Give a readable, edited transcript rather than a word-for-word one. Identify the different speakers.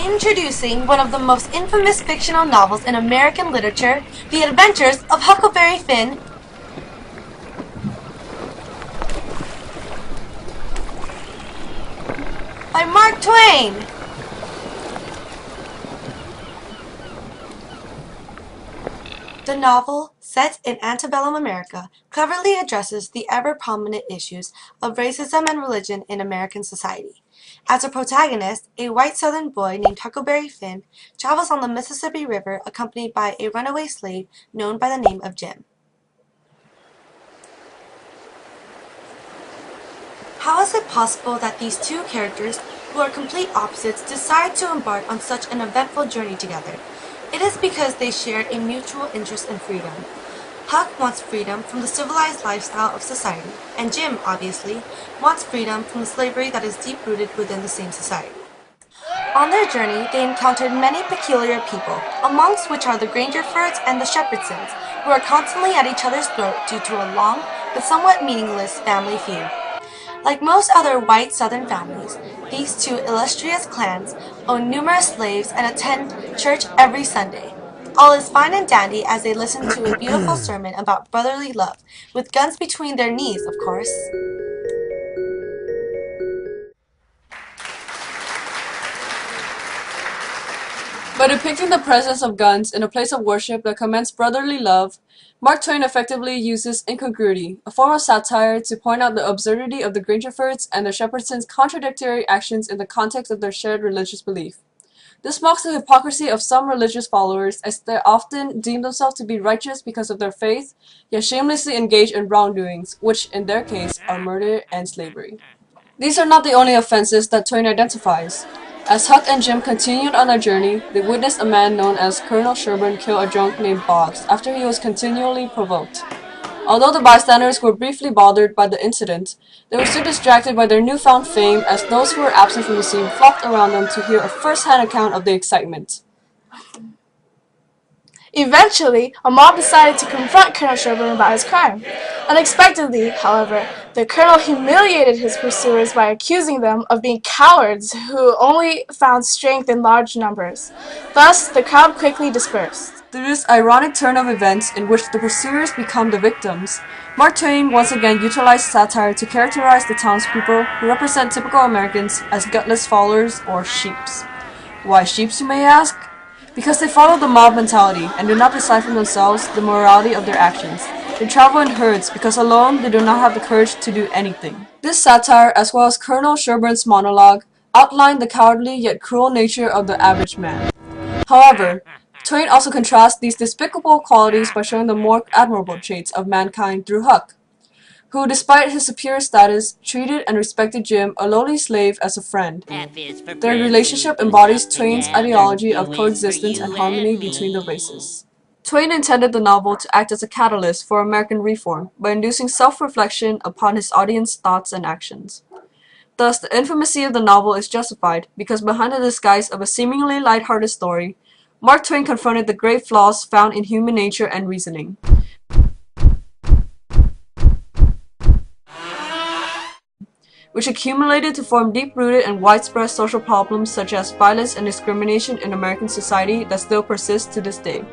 Speaker 1: Introducing one of the most infamous fictional novels in American literature, The Adventures of Huckleberry Finn. By Mark Twain. The novel, set in antebellum America, cleverly addresses the ever-prominent issues of racism and religion in American society. As a protagonist, a white Southern boy named Huckleberry Finn travels on the Mississippi River accompanied by a runaway slave known by the name of Jim. How is it possible that these two characters, who are complete opposites, decide to embark on such an eventful journey together? It is because they share a mutual interest in freedom. Huck wants freedom from the civilized lifestyle of society, and Jim, obviously, wants freedom from the slavery that is deep-rooted within the same society. On their journey, they encountered many peculiar people, amongst which are the Grangerfords and the Shepherdsons, who are constantly at each other's throat due to a long but somewhat meaningless family feud. Like most other white Southern families, these two illustrious clans own numerous slaves and attend church every Sunday. All is fine and dandy as they listen to a beautiful sermon about brotherly love, with guns between their knees, of course.
Speaker 2: By depicting the presence of guns in a place of worship that commends brotherly love, Mark Twain effectively uses incongruity, a form of satire, to point out the absurdity of the Grangerfords and the Shepherdsons' contradictory actions in the context of their shared religious belief. This mocks the hypocrisy of some religious followers, as they often deem themselves to be righteous because of their faith, yet shamelessly engage in wrongdoings, which in their case are murder and slavery. These are not the only offenses that Twain identifies. As Huck and Jim continued on their journey, they witnessed a man known as Colonel Sherburne kill a drunk named Boggs after he was continually provoked. Although the bystanders were briefly bothered by the incident, they were still distracted by their newfound fame, as those who were absent from the scene flocked around them to hear a first-hand account of the excitement.
Speaker 3: Eventually, a mob decided to confront Colonel Sherburne about his crime. Unexpectedly, however, the colonel humiliated his pursuers by accusing them of being cowards who only found strength in large numbers. Thus, the crowd quickly dispersed.
Speaker 2: Through this ironic turn of events in which the pursuers become the victims, Mark Twain once again utilized satire to characterize the townspeople who represent typical Americans as gutless followers or sheeps. Why sheeps, you may ask? Because they follow the mob mentality and do not decide for themselves the morality of their actions. They travel in herds because alone they do not have the courage to do anything. This satire, as well as Colonel Sherburne's monologue, outlined the cowardly yet cruel nature of the average man. However, Twain also contrasts these despicable qualities by showing the more admirable traits of mankind through Huck, who, despite his superior status, treated and respected Jim, a lowly slave, as a friend. Their relationship embodies Twain's ideology of coexistence and harmony between the races. Twain intended the novel to act as a catalyst for American reform by inducing self-reflection upon his audience's thoughts and actions. Thus, the infamacy of the novel is justified because behind the disguise of a seemingly lighthearted story, Mark Twain confronted the great flaws found in human nature and reasoning, which accumulated to form deep-rooted and widespread social problems such as violence and discrimination in American society that still persist to this day.